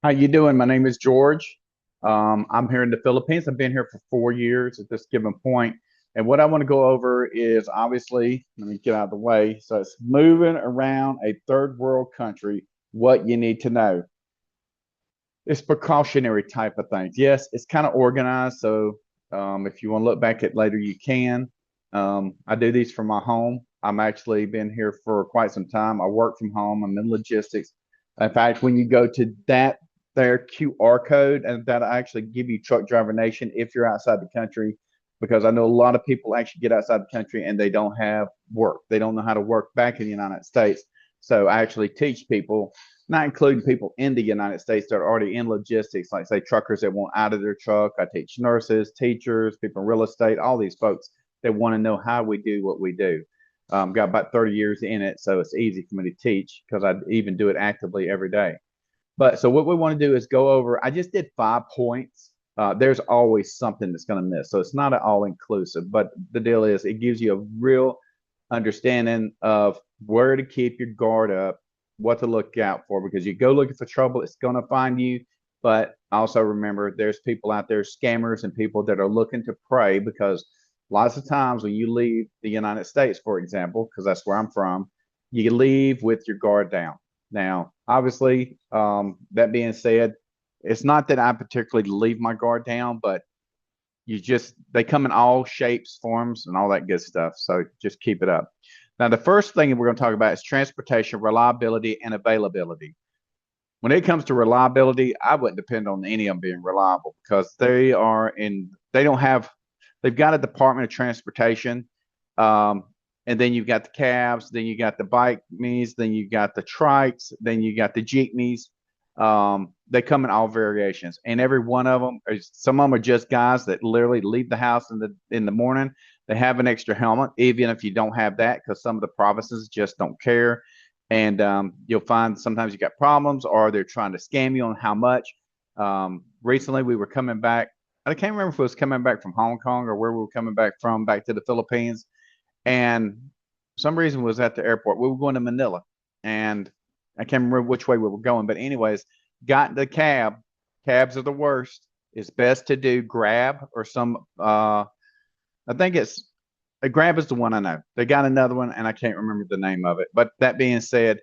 How you doing? My name is George. I'm here in the Philippines. I've been here for 4 years at this given point. And what I want to go over is obviously, let me get out of the way. So it's moving around a third world country, what you need to know. It's precautionary type of things. Yes, it's kind of organized. So if you want to look back at later, you can. I do these from my home. I'm actually been here for quite some time. I work from home. I'm in logistics. In fact, when you go to that their QR code, and that'll actually give you Truck Driver Nation if you're outside the country, because I know a lot of people actually get outside the country and they don't have work. They don't know how to work back in the United States. So I actually teach people, not including people in the United States that are already in logistics, like say truckers that want out of their truck. I teach nurses, teachers, people in real estate, all these folks that want to know how we do what we do. Got about 30 years in it, so it's easy for me to teach because I even do it actively every day. But so what we want to do is go over. I just did 5 points. There's always something that's going to miss, so it's not an all inclusive. But the deal is, it gives you a real understanding of where to keep your guard up, what to look out for, because you go looking for trouble, it's going to find you. But also remember, there's people out there, scammers and people that are looking to prey, because lots of times when you leave the United States, for example, because that's where I'm from, you leave with your guard down. Now, obviously, that being said, it's not that I particularly leave my guard down, but they come in all shapes, forms, and all that good stuff. So just keep it up. Now, the first thing that we're going to talk about is transportation reliability and availability. When it comes to reliability, I wouldn't depend on any of them being reliable, because they don't have, they've got a Department of Transportation. Um, and then you've got the cabs, then you got the bike me's, then you got the trikes, then you got the jeepneys. They come in all variations, and every one of them, some of them are just guys that literally leave the house in the morning. They have an extra helmet, even if you don't have that, because some of the provinces just don't care. And you'll find sometimes you got problems, or they're trying to scam you on how much. Recently, we were coming back. I can't remember if it was coming back from Hong Kong or where we were coming back from, back to the Philippines, and for some reason was at the airport. We were going to Manila, and I can't remember which way we were going, but anyways, got in the cab. Cabs are the worst. It's best to do Grab or some. I think it's a Grab is the one I know. They got another one, and I can't remember the name of it. But that being said,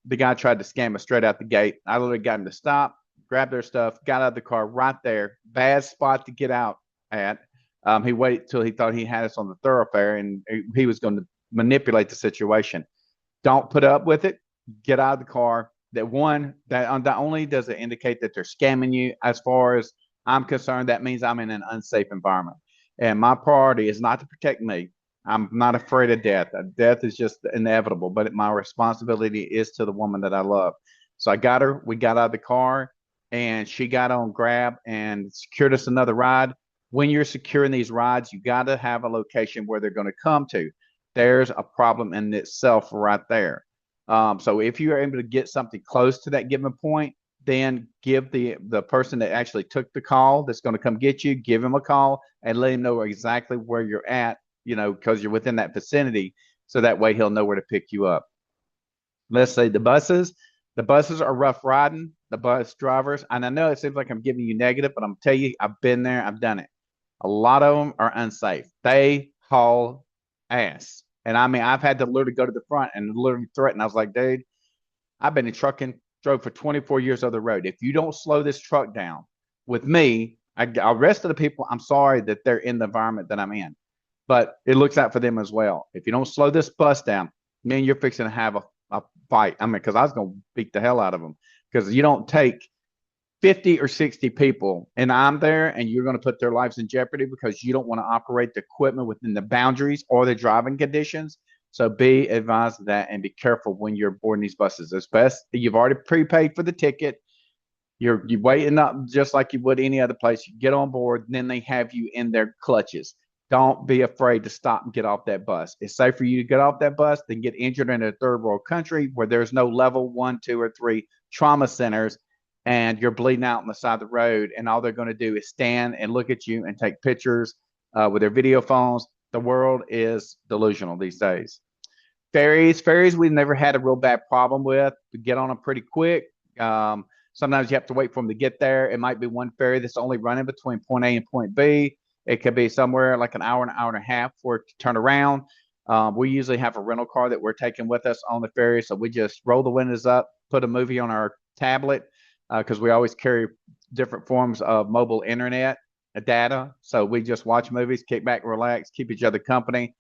the guy tried to scam us straight out the gate. I literally got him to stop, grab their stuff, got out of the car right there. Bad spot to get out at. He waited till he thought he had us on the thoroughfare, and he was going to manipulate the situation. Don't put up with it. Get out of the car. That not only does it indicate that they're scamming you, as far as I'm concerned, that means I'm in an unsafe environment. And my priority is not to protect me. I'm not afraid of death. Death is just inevitable, but my responsibility is to the woman that I love. So I got her. We got out of the car, and she got on Grab and secured us another ride. When you're securing these rides, you got to have a location where they're going to come to. There's a problem in itself right there. So if you're able to get something close to that given point, then give the person that actually took the call, that's going to come get you, give him a call and let him know exactly where you're at, because you're within that vicinity. So that way he'll know where to pick you up. Let's say the buses are rough riding, the bus drivers. And I know it seems like I'm giving you negative, but I'm tell you, I've been there, I've done it. A lot of them are unsafe. They haul ass. And I mean, I've had to literally go to the front and literally threaten. I was like, dude, I've been in trucking, drove for 24 years on the road. If you don't slow this truck down with me, the rest of the people, I'm sorry that they're in the environment that I'm in, but it looks out for them as well. If you don't slow this bus down, man, you're fixing to have a fight. I mean, because I was going to beat the hell out of them, because you don't take 50 or 60 people and I'm there and you're going to put their lives in jeopardy because you don't want to operate the equipment within the boundaries or the driving conditions. So be advised of that and be careful when you're boarding these buses. It's best you've already prepaid for the ticket. You're waiting up just like you would any other place. You get on board, and then they have you in their clutches. Don't be afraid to stop and get off that bus. It's safe for you to get off that bus than get injured in a third world country where there's no level one, two, or three trauma centers, and you're bleeding out on the side of the road, and all they're going to do is stand and look at you and take pictures with their video phones. The world is delusional these days. Ferries, we've never had a real bad problem with. We get on them pretty quick. Sometimes you have to wait for them to get there. It might be one ferry that's only running between point A and point B. It could be somewhere like an hour and a half for it to turn around. We usually have a rental car that we're taking with us on the ferry, so we just roll the windows up, put a movie on our tablet because we always carry different forms of mobile internet data. So we just watch movies, kick back, relax, keep each other company.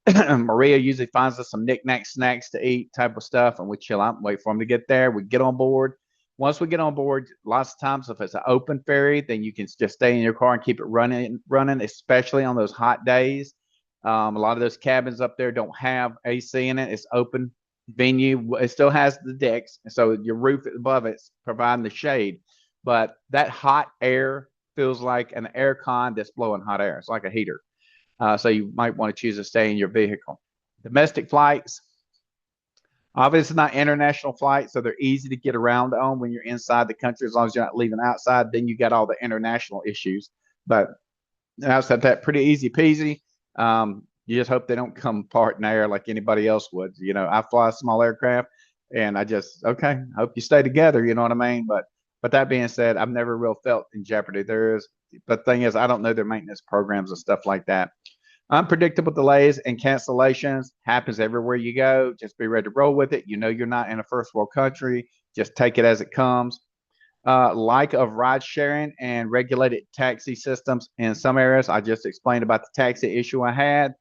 Maria usually finds us some knickknack snacks to eat, type of stuff, and we chill out and wait for them to get there. We get on board. Once we get on board, lots of times if it's an open ferry, then you can just stay in your car and keep it running, especially on those hot days. A lot of those cabins up there don't have AC in it. It's open venue. It still has the decks, so your roof above it's providing the shade. But that hot air feels like an air con that's blowing hot air. It's like a heater. So you might want to choose to stay in your vehicle. Domestic flights, obviously not international flights, so they're easy to get around on when you're inside the country, as long as you're not leaving outside. Then you got all the international issues. But outside that, pretty easy peasy. You just hope they don't come apart in air like anybody else would. You know, I fly a small aircraft, and I just hope you stay together. You know what I mean? But that being said, I've never real felt in jeopardy. The thing is, I don't know their maintenance programs and stuff like that. Unpredictable delays and cancellations happens everywhere you go. Just be ready to roll with it. You know you're not in a first world country. Just take it as it comes. Lack of ride sharing and regulated taxi systems in some areas. I just explained about the taxi issue I had.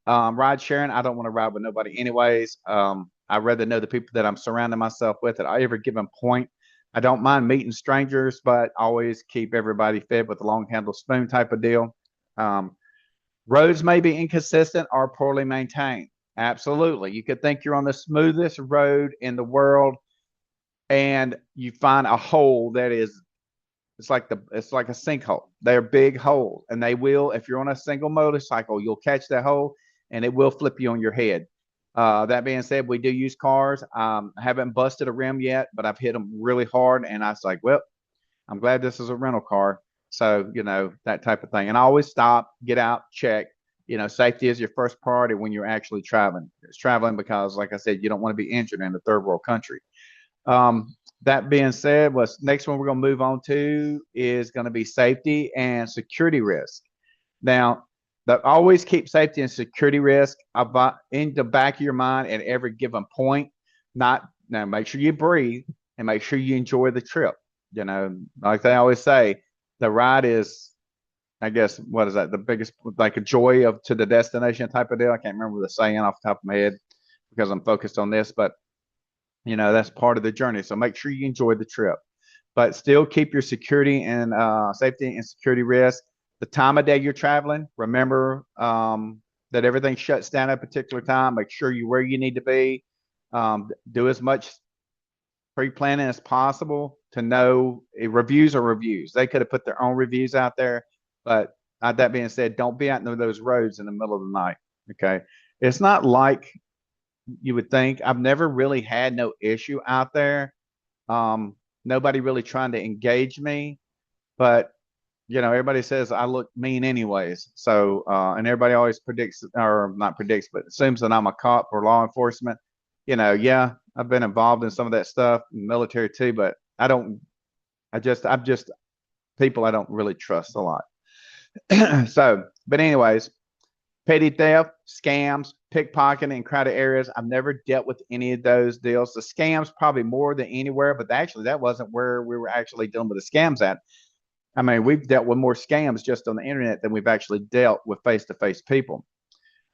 Ride sharing, I don't want to ride with nobody anyways. I'd rather know the people that I'm surrounding myself with at every given point. I don't mind meeting strangers, but always keep everybody fed with a long handle spoon type of deal. Roads may be inconsistent or poorly maintained. Absolutely. You could think you're on the smoothest road in the world and you find a hole that is it's like a sinkhole. They're big holes, and they will, if you're on a single motorcycle, you'll catch that hole and it will flip you on your head. That being said, we do use cars. I haven't busted a rim yet, but I've hit them really hard, and I was like, well, I'm glad this is a rental car. So, you know, that type of thing. And I always stop, get out, check. You know, safety is your first priority when you're actually traveling. It's traveling because, like I said, you don't want to be injured in a third world country. That being said, what's next one we're going to move on to is going to be safety and security risk. Now, always keep safety and security risk in the back of your mind at every given point. Now, make sure you breathe and make sure you enjoy the trip. You know, like they always say, the ride is, I guess, what is that? The biggest, like a joy to the destination type of deal. I can't remember the saying off the top of my head because I'm focused on this, but you know, that's part of the journey. So make sure you enjoy the trip, but still keep your security and safety and security risk. The time of day you're traveling, remember that everything shuts down at a particular time. Make sure you're where you need to be. Do as much pre-planning as possible to know reviews are reviews. They could have put their own reviews out there, but that being said, don't be out in those roads in the middle of the night. Okay. It's not like you would think. I've never really had no issue out there. Nobody really trying to engage me, but you know, everybody says I look mean anyways. So, and everybody always predicts or not predicts, but assumes that I'm a cop or law enforcement. You know, yeah, I've been involved in some of that stuff, military too, but I'm just people I don't really trust a lot. So, but anyways, petty theft, scams, pickpocketing in crowded areas. I've never dealt with any of those deals. The scams probably more than anywhere, but actually that wasn't where we were actually dealing with the scams at. I mean, we've dealt with more scams just on the internet than we've actually dealt with face-to-face people.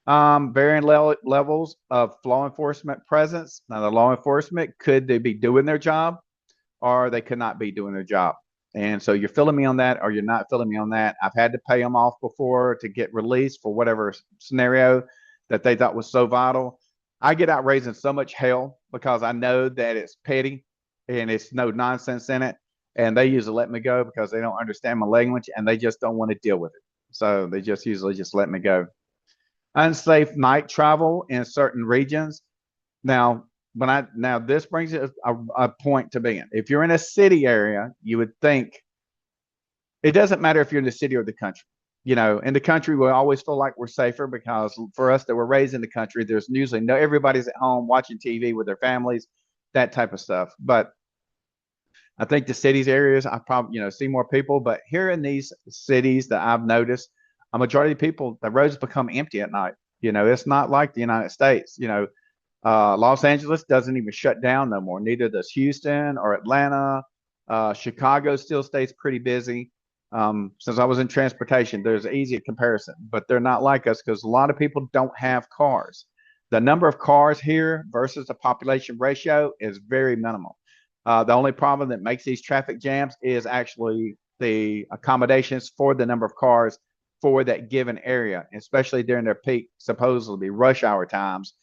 Varying levels of law enforcement presence. Now, the law enforcement, could they be doing their job or they could not be doing their job? And so you're filling me on that or you're not filling me on that. I've had to pay them off before to get released for whatever scenario that they thought was so vital. I get out raising so much hell because I know that it's petty and it's no nonsense in it. And they usually let me go because they don't understand my language and they just don't want to deal with it. So they just usually just let me go. Unsafe night travel in certain regions. Now, this brings a point to being. If you're in a city area, you would think it doesn't matter if you're in the city or the country. You know, in the country, we always feel like we're safer because for us that were raised in the country, there's usually everybody's at home watching TV with their families, that type of stuff. But I think the cities areas I probably see more people, but here in these cities that I've noticed, a majority of people the roads become empty at night. It's not like the United States. Los Angeles doesn't even shut down no more. Neither does Houston or Atlanta. Chicago still stays pretty busy. Since I was in transportation, there's an easy comparison, but they're not like us because a lot of people don't have cars. The number of cars here versus the population ratio is very minimal. The only problem that makes these traffic jams is actually the accommodations for the number of cars for that given area, especially during their peak, supposedly rush hour times.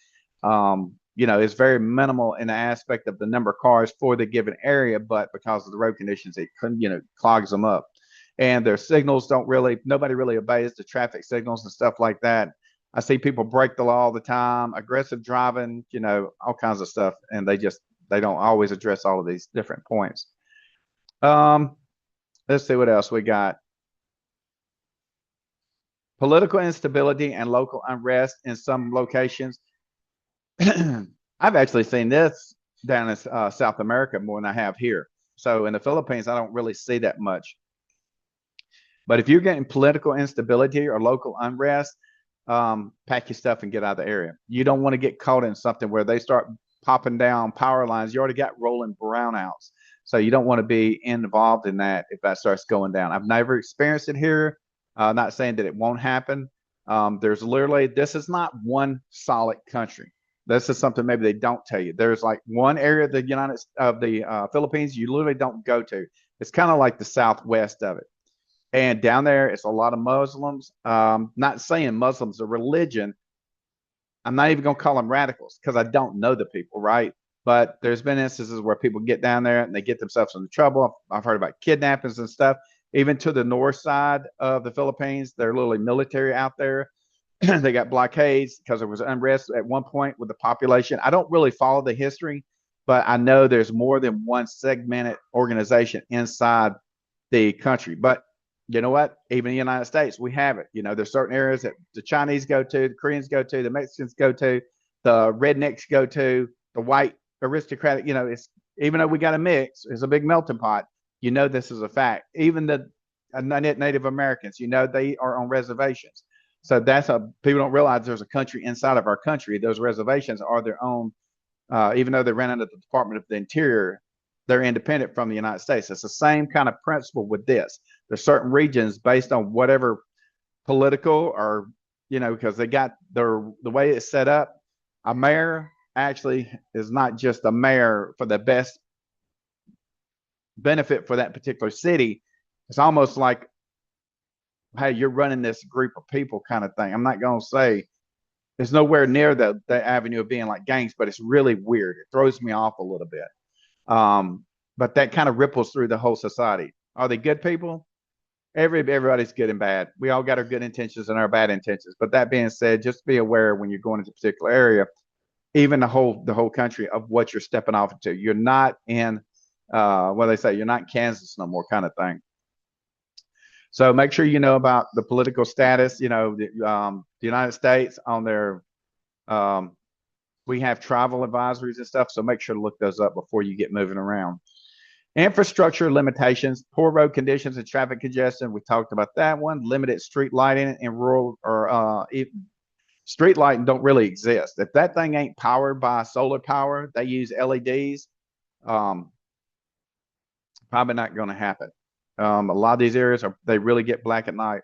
It's very minimal in the aspect of the number of cars for the given area, but because of the road conditions, it clogs them up. And their signals nobody really obeys the traffic signals and stuff like that. I see people break the law all the time, aggressive driving, all kinds of stuff, and they don't always address all of these different points. Let's see what else we got. Political instability and local unrest in some locations. I've actually seen this down in South America more than I have here. So in the Philippines, I don't really see that much. But if you're getting political instability or local unrest, pack your stuff and get out of the area. You don't want to get caught in something where they start popping down power lines. You already got rolling brownouts. So you don't want to be involved in that if that starts going down. I've never experienced it here. Not saying that it won't happen. This is not one solid country. This is something maybe they don't tell you. There's like one area of the Philippines you literally don't go to. It's kind of like the southwest of it. And down there, it's a lot of Muslims. Not saying Muslims are religion. I'm not even going to call them radicals because I don't know the people, right? But there's been instances where people get down there and they get themselves into trouble. I've heard about kidnappings and stuff. Even to the north side of the Philippines, they're literally military out there. They got blockades because there was unrest at one point with the population. I don't really follow the history, but I know there's more than one segmented organization inside the country. But you know what? Even in the United States, we have it. There's certain areas that the Chinese go to, the Koreans go to, the Mexicans go to, the rednecks go to, the white aristocratic. It's even though we got a mix, it's a big melting pot. This is a fact. Even the Native Americans, they are on reservations. So people don't realize there's a country inside of our country. Those reservations are their own, even though they ran under the Department of the Interior, they're independent from the United States. It's the same kind of principle with this. There's certain regions based on whatever political or, because they got the way it's set up. A mayor actually is not just a mayor for the best benefit for that particular city. It's almost like, hey, you're running this group of people kind of thing. I'm not going to say it's nowhere near the avenue of being like gangs, but it's really weird. It throws me off a little bit. But that kind of ripples through the whole society. Are they good people? Everybody's good and bad. We all got our good intentions and our bad intentions. But that being said, just be aware when you're going into a particular area, even the whole country, of what you're stepping off into. You're not in what they say, you're not in Kansas no more kind of thing. So make sure you know about the political status. The United States on their we have travel advisories and stuff. So make sure to look those up before you get moving around. Infrastructure limitations, poor road conditions and traffic congestion. We talked about that one. Limited street lighting in rural or street lighting don't really exist. If that thing ain't powered by solar power, they use LEDs. Probably not going to happen. A lot of these areas they really get black at night.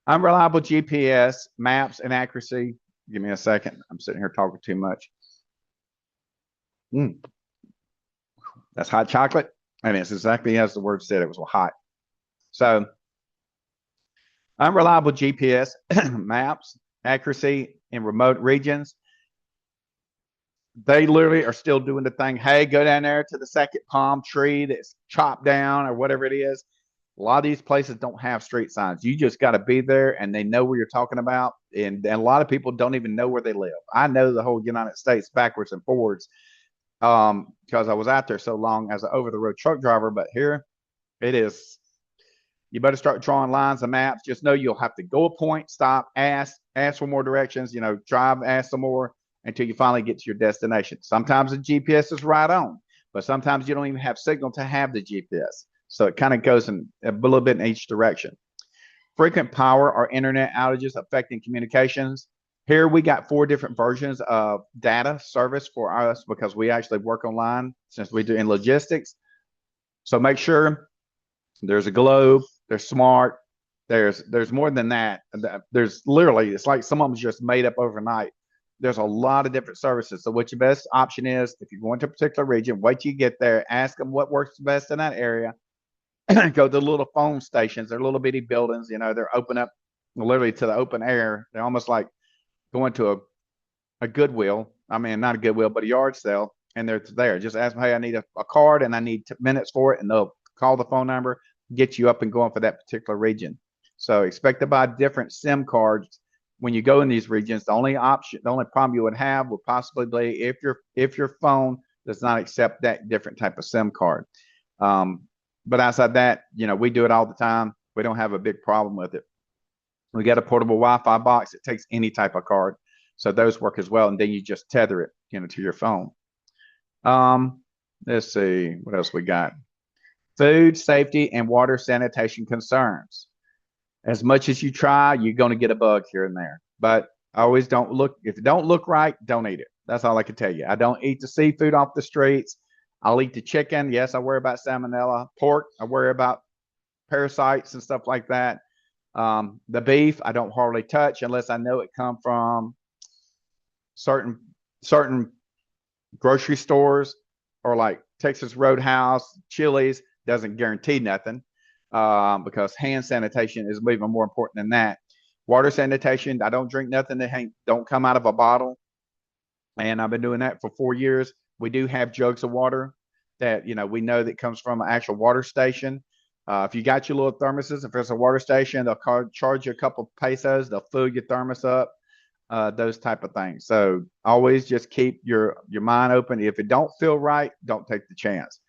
Unreliable GPS, maps, and accuracy. Give me a second. I'm sitting here talking too much. That's hot chocolate. And it's exactly as the word said. It was hot. So unreliable GPS, maps, accuracy in remote regions. They literally are still doing the thing. Hey, go down there to the second palm tree that's chopped down or whatever it is. A lot of these places don't have street signs. You just got to be there and they know where you're talking about. And a lot of people don't even know where they live. I know the whole United States backwards and forwards because I was out there so long as an over-the-road truck driver. But here it is. You better start drawing lines and maps. Just know you'll have to go a point, stop, ask for more directions, drive, ask some more until you finally get to your destination. Sometimes the GPS is right on, but sometimes you don't even have signal to have the GPS. So it kind of goes in a little bit in each direction. Frequent power or internet outages affecting communications. Here we got 4 different versions of data service for us because we actually work online since we do in logistics. So make sure there's a Globe, there's Smart, there's more than that. There's literally, it's like some of them's just made up overnight. There's a lot of different services. So what your best option is, if you're going to a particular region, wait till you get there, ask them what works best in that area. Go to the little phone stations. They're little bitty buildings, they're open up literally to the open air. They're almost like going to a Goodwill. I mean, not a Goodwill, but a yard sale. And they're there. Just ask them, hey, I need a card and I need minutes for it. And they'll call the phone number, get you up and going for that particular region. So expect to buy different SIM cards when you go in these regions. The only problem you would have would possibly be if your phone does not accept that different type of SIM card. But outside that, we do it all the time. We don't have a big problem with it. We got a portable Wi-Fi box. It takes any type of card. So those work as well. And then you just tether it, to your phone. Let's see what else we got. Food safety and water sanitation concerns. As much as you try, you're going to get a bug here and there. But always don't look. If it don't look right, don't eat it. That's all I can tell you. I don't eat the seafood off the streets. I'll eat the chicken. Yes, I worry about salmonella. Pork, I worry about parasites and stuff like that. The beef, I don't hardly touch unless I know it come from certain grocery stores or like Texas Roadhouse, Chili's. Doesn't guarantee nothing because hand sanitation is even more important than that. Water sanitation, I don't drink nothing that don't come out of a bottle. And I've been doing that for 4 years. We do have jugs of water that, we know that comes from an actual water station. If you got your little thermoses, if there's a water station, they'll charge you a couple pesos. They'll fill your thermos up, those type of things. So always just keep your mind open. If it don't feel right, don't take the chance.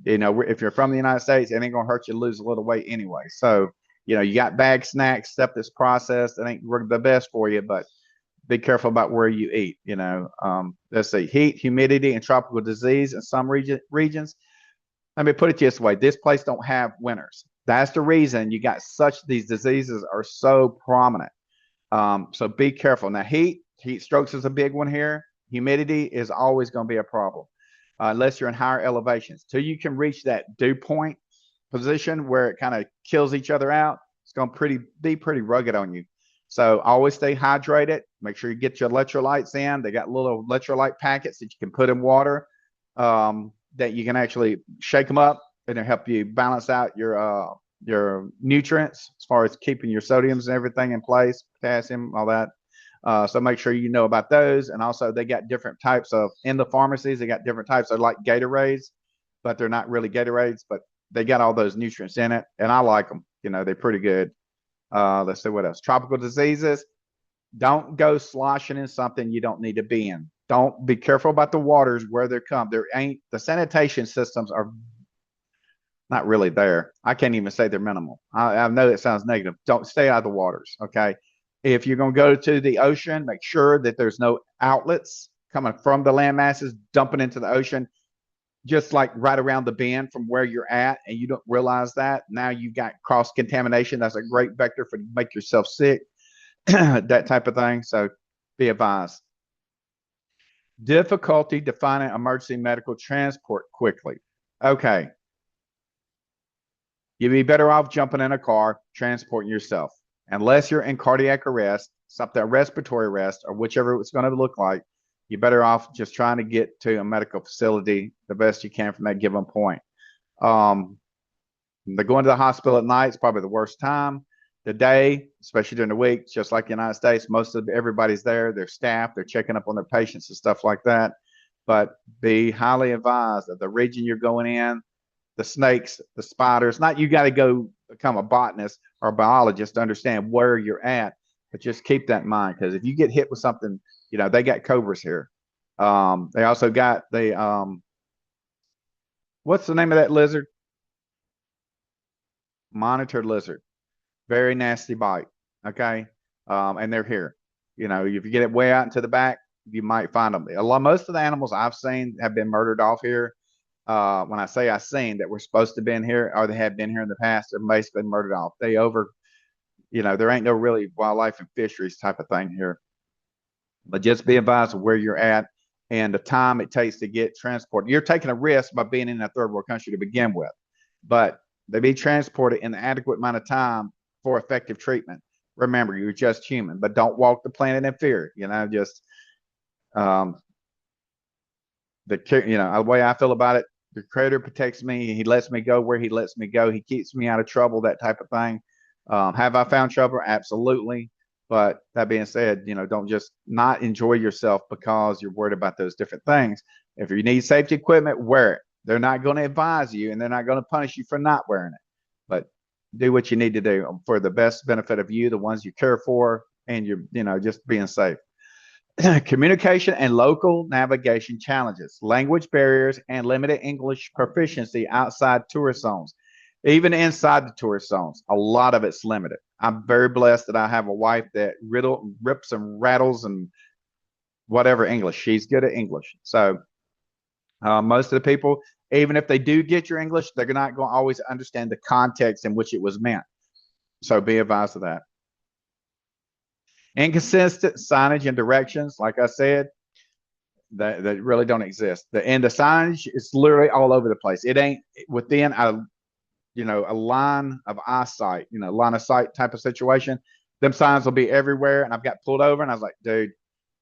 If you're from the United States, it ain't going to hurt you to lose a little weight anyway. So, you got bagged snacks, stuff that's processed. That ain't the best for you, but be careful about where you eat. Let's see, heat, humidity, and tropical disease in some regions. Let me put it this way: this place don't have winters. That's the reason you got these diseases are so prominent. So be careful. Now, heat strokes is a big one here. Humidity is always going to be a problem unless you're in higher elevations. Till you can reach that dew point position where it kind of kills each other out, it's going to be pretty rugged on you. So always stay hydrated. Make sure you get your electrolytes in. They got little electrolyte packets that you can put in water that you can actually shake them up and it'll help you balance out your nutrients as far as keeping your sodiums and everything in place, potassium, all that. So make sure you know about those. And also they got different types in the pharmacies, they got different types of like Gatorades, but they're not really Gatorades, but they got all those nutrients in it. And I like them. They're pretty good. Let's see what else. Tropical diseases. Don't go sloshing in something you don't need to be in. Don't be careful about the waters where they come. The sanitation systems are not really there. I can't even say they're minimal. I know it sounds negative. Don't stay out of the waters. Okay. If you're going to go to the ocean, make sure that there's no outlets coming from the land masses dumping into the ocean, just like right around the bend from where you're at, and you don't realize that. Now you've got cross contamination. That's a great vector for make yourself sick, that type of thing. So be advised. Difficulty defining emergency medical transport quickly. Okay. You'd be better off jumping in a car, transporting yourself. Unless you're in cardiac arrest, something respiratory arrest, or whichever it's going to look like, you're better off just trying to get to a medical facility the best you can from that given point. The going to the hospital at night is probably the worst time. The day, especially during the week, just like the United States, most of everybody's there. They're staff. They're checking up on their patients and stuff like that. But be highly advised of the region you're going in, the snakes, the spiders. Not you got to go become a botanist or a biologist to understand where you're at, but just keep that in mind because if you get hit with something, they got cobras here. They also got what's the name of that lizard? Monitored lizard. Very nasty bite. Okay. And they're here. If you get it way out into the back, you might find them. Most of the animals I've seen have been murdered off here. When I say I've seen that we're supposed to have been here or they have been here in the past, they're basically murdered off. There ain't no really wildlife and fisheries type of thing here. But just be advised of where you're at and the time it takes to get transported. You're taking a risk by being in a third world country to begin with, but they be transported in an adequate amount of time for effective treatment. Remember, you're just human, but don't walk the planet in fear. Just the way I feel about it. The Creator protects me. He lets me go where He lets me go. He keeps me out of trouble. That type of thing. Have I found trouble? Absolutely. But that being said, don't just not enjoy yourself because you're worried about those different things. If you need safety equipment, wear it. They're not going to advise you and they're not going to punish you for not wearing it. But do what you need to do for the best benefit of you, the ones you care for, and you're just being safe. Communication and local navigation challenges, language barriers, and limited English proficiency outside tourist zones. Even inside the tourist zones, a lot of it's limited. I'm very blessed that I have a wife that rips and rattles and whatever English. She's good at English. So most of the people, even if they do get your English, they're not going to always understand the context in which it was meant. So be advised of that. Inconsistent signage and directions, like I said, that really don't exist. The signage is literally all over the place. It ain't within a line of eyesight, line of sight type of situation. Them signs will be everywhere. And I've got pulled over and I was like, dude,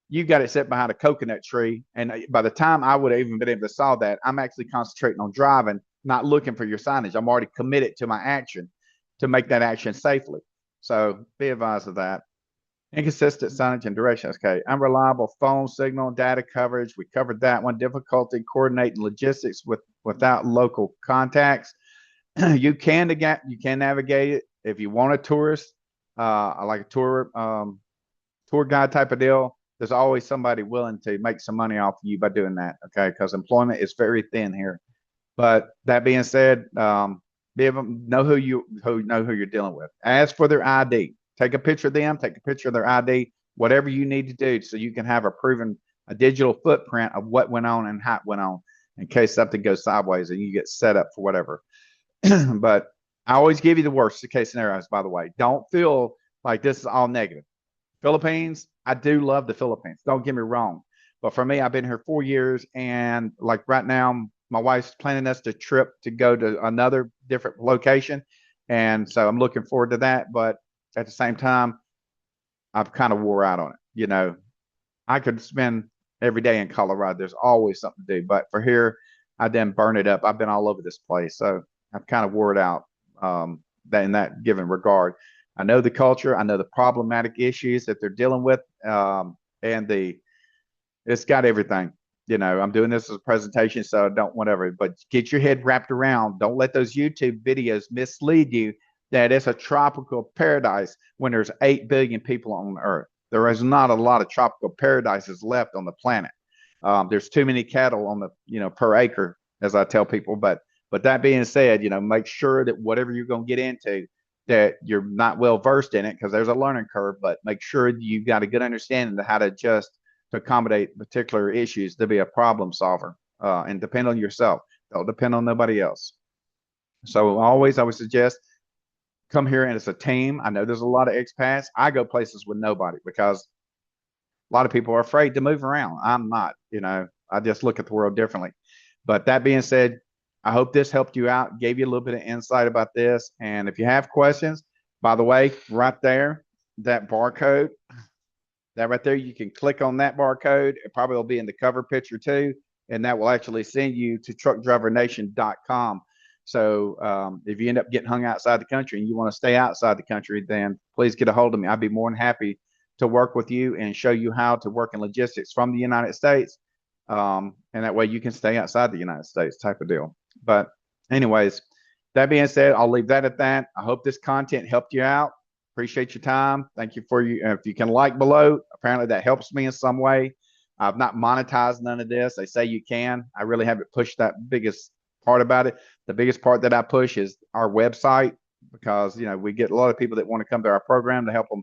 you got it set behind a coconut tree. And by the time I would have even been able to saw that, I'm actually concentrating on driving, not looking for your signage. I'm already committed to my action to make that action safely. So be advised of that. Inconsistent signage and directions. Okay. Unreliable phone signal, data coverage. We covered that one. Difficulty coordinating logistics without local contacts. You can navigate it if you want a tourist, like a tour guide type of deal. There's always somebody willing to make some money off of you by doing that. Okay, because employment is very thin here. But that being said, know who you're dealing with. Ask for their ID. Take a picture of them. Take a picture of their ID. Whatever you need to do, so you can have a digital footprint of what went on and how it went on, in case something goes sideways and you get set up for whatever. But I always give you the worst case scenarios, by the way. Don't feel like this is all negative. Philippines, I do love the Philippines. Don't get me wrong. But for me, I've been here 4 years. And like right now, my wife's planning us to trip to go to another different location. And so I'm looking forward to that. But at the same time, I've kind of wore out on it. I could spend every day in Colorado. There's always something to do. But for here, I then burn it up. I've been all over this place. So I've kind of wore it out that in that given regard. I know the culture. I know the problematic issues that they're dealing with, and it's got everything. I'm doing this as a presentation, so don't whatever. But get your head wrapped around. Don't let those YouTube videos mislead you that it's a tropical paradise when there's 8 billion people on Earth. There is not a lot of tropical paradises left on the planet. There's too many cattle on the per acre, as I tell people. But that being said, make sure that whatever you're going to get into, that you're not well versed in it, because there's a learning curve, but make sure you've got a good understanding of how to adjust to accommodate particular issues to be a problem solver, and depend on yourself. Don't depend on nobody else. So I would suggest come here and it's a team. I know there's a lot of expats. I go places with nobody because a lot of people are afraid to move around. I'm not, I just look at the world differently. But that being said, I hope this helped you out, gave you a little bit of insight about this. And if you have questions, by the way, right there, that barcode, that right there, you can click on that barcode. It probably will be in the cover picture too. And that will actually send you to truckdrivernation.com. So if you end up getting hung outside the country and you want to stay outside the country, then please get a hold of me. I'd be more than happy to work with you and show you how to work in logistics from the United States. And that way you can stay outside the United States type of deal. But anyways, that being said, I'll leave that at that. I hope this content helped you out. Appreciate your time. Thank you for you. If you can like below, apparently that helps me in some way. I've not monetized none of this. They say you can. I really haven't pushed that biggest part about it. The biggest part that I push is our website, because we get a lot of people that want to come to our program to help them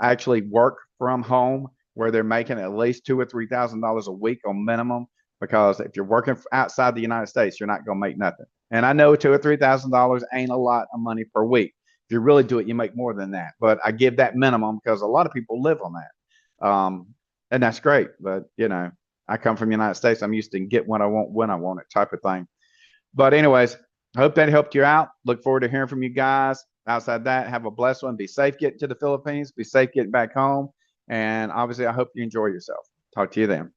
actually work from home where they're making at least $2,000 or $3,000 a week on minimum. Because if you're working outside the United States, you're not going to make nothing. And I know $2,000 or $3,000 ain't a lot of money per week. If you really do it, you make more than that. But I give that minimum because a lot of people live on that, and that's great. But I come from the United States. I'm used to get what I want when I want it, type of thing. But anyways, hope that helped you out. Look forward to hearing from you guys. Outside that, have a blessed one. Be safe getting to the Philippines. Be safe getting back home. And obviously, I hope you enjoy yourself. Talk to you then.